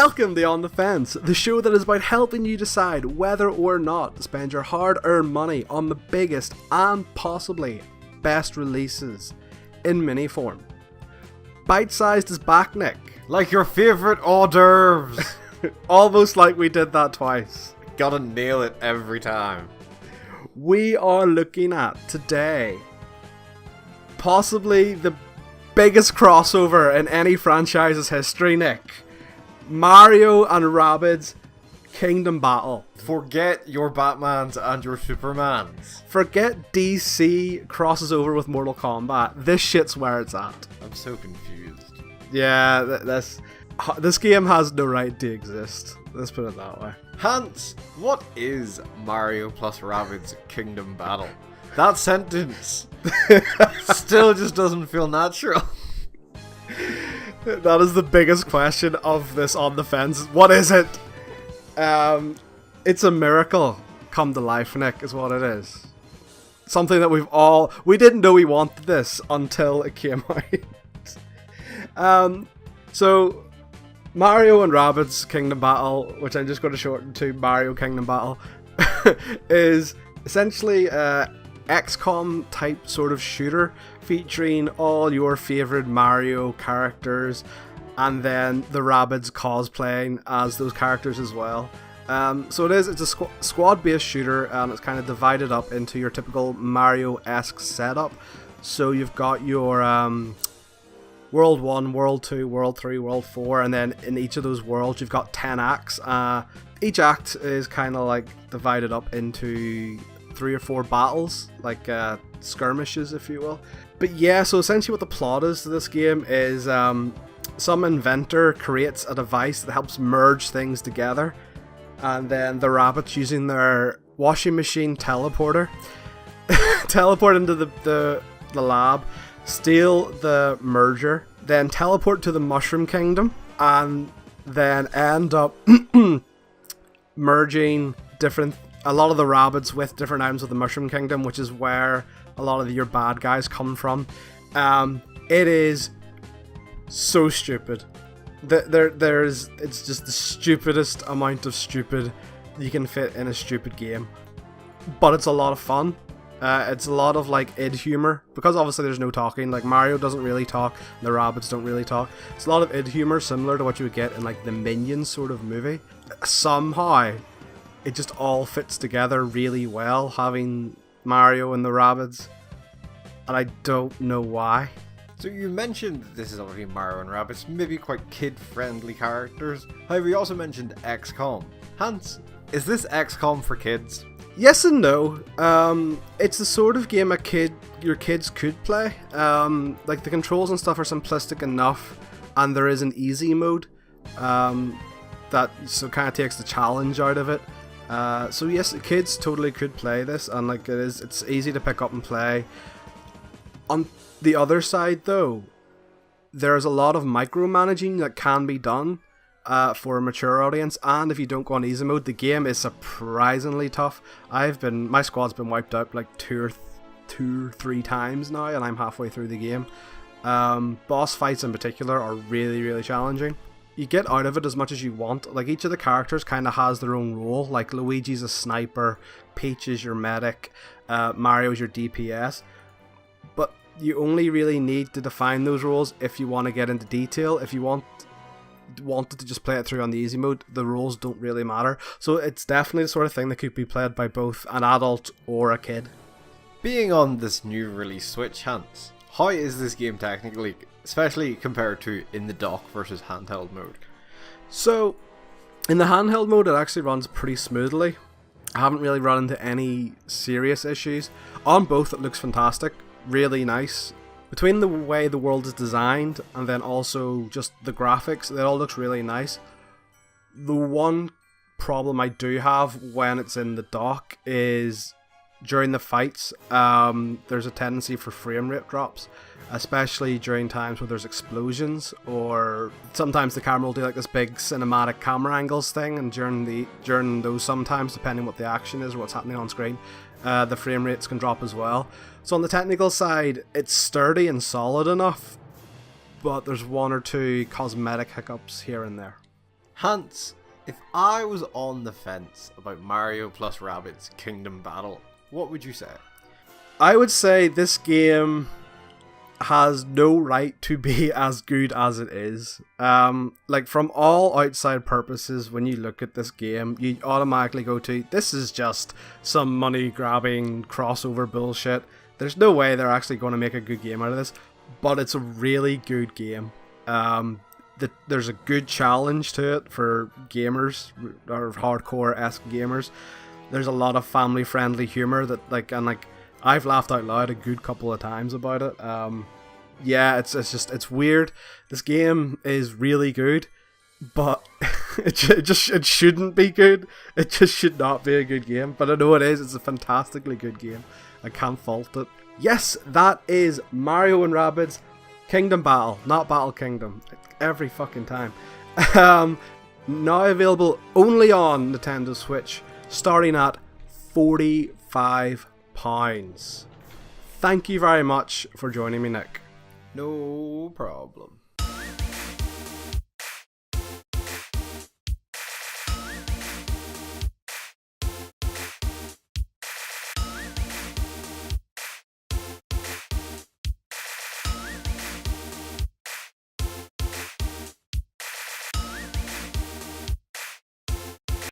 Welcome to On the Fence, the show that is about helping you decide whether or not to spend your hard-earned money on the biggest and possibly best releases in mini form. Bite-sized is back, Nick. Like your favourite hors d'oeuvres. Almost like we did that twice. Gotta nail it every time. We are looking at today possibly the biggest crossover in any franchise's history, Nick. Mario and Rabbids Kingdom Battle. Forget your Batmans and your Supermans. Forget DC crosses over with Mortal Kombat. This shit's where it's at. I'm so confused. Yeah, this game has no right to exist. Let's put it that way. Hans, what is Mario plus Rabbids Kingdom Battle? That sentence still just doesn't feel natural. That is the biggest question of this On the Fence. What is it? It's a miracle come to life, Nick, is what it is. Something that we didn't know we wanted this until it came out. So Mario and Rabbids Kingdom Battle, which I'm just going to shorten to Mario Kingdom Battle, is essentially a XCOM type sort of shooter featuring all your favorite Mario characters and then the Rabbids cosplaying as those characters as well. It's a squad based shooter, and it's kind of divided up into your typical Mario-esque setup. So you've got your World 1, World 2, World 3, World 4, and then in each of those worlds you've got 10 acts. Each act is kind of like divided up into 3 or 4 battles, like skirmishes, if you will. But yeah, so essentially what the plot is to this game is some inventor creates a device that helps merge things together, and then the Rabbids, using their washing machine teleporter, teleport into the lab, steal the merger, then teleport to the Mushroom Kingdom, and then end up merging a lot of the Rabbids with different items of the Mushroom Kingdom, which is where a lot of your bad guys come from. It is so stupid. It's just the stupidest amount of stupid you can fit in a stupid game. But it's a lot of fun. It's a lot of like id humor, because obviously there's no talking. Like Mario doesn't really talk, the Rabbids don't really talk. It's a lot of id humor, similar to what you would get in like the Minions sort of movie. Somehow it just all fits together really well, having Mario and the Rabbids, and I don't know why. So you mentioned that this is obviously Mario and Rabbids, maybe quite kid-friendly characters. However, you also mentioned XCOM. Hans, is this XCOM for kids? Yes and no. It's the sort of game your kids could play. Like the controls and stuff are simplistic enough, and there is an easy mode that kind of takes the challenge out of it. So yes, kids totally could play this, and like it's easy to pick up and play. On the other side though, there's a lot of micromanaging that can be done for a mature audience, and if you don't go on easy mode, the game is surprisingly tough. My squad's been wiped out like two or three times now, and I'm halfway through the game. Boss fights in particular are really, really challenging. You get out of it as much as you want. Like each of the characters kind of has their own role. Like Luigi's a sniper, Peach is your medic, Mario's your DPS. But you only really need to define those roles if you want to get into detail. If you wanted to just play it through on the easy mode, the roles don't really matter. So it's definitely the sort of thing that could be played by both an adult or a kid. Being on this new release Switch, Hans, how is this game technically, especially compared to in the dock versus handheld mode? So, in the handheld mode, it actually runs pretty smoothly. I haven't really run into any serious issues. On both, it looks fantastic, really nice. Between the way the world is designed and then also just the graphics, it all looks really nice. The one problem I do have when it's in the dock is during the fights, there's a tendency for frame rate drops, especially during times where there's explosions, or sometimes the camera will do like this big cinematic camera angles thing, and during those sometimes, depending what the action is or what's happening on screen, the frame rates can drop as well. So on the technical side, it's sturdy and solid enough, but there's one or two cosmetic hiccups here and there. Hans, if I was on the fence about Mario plus Rabbids Kingdom Battle, what would you say? I would say this game has no right to be as good as it is. Like, from all outside purposes, when you look at this game, you automatically go to, this is just some money grabbing crossover bullshit. There's no way they're actually going to make a good game out of this, but it's a really good game. There's a good challenge to it for gamers, or hardcore-esque gamers. There's a lot of family-friendly humor that, I've laughed out loud a good couple of times about it. Yeah, it's weird. This game is really good, but it shouldn't be good. It just should not be a good game. But I know it is. It's a fantastically good game. I can't fault it. Yes, that is Mario and Rabbids Kingdom Battle, not Battle Kingdom. Every fucking time. Now available only on Nintendo Switch, starting at £45. Thank you very much for joining me, Nick. No problem.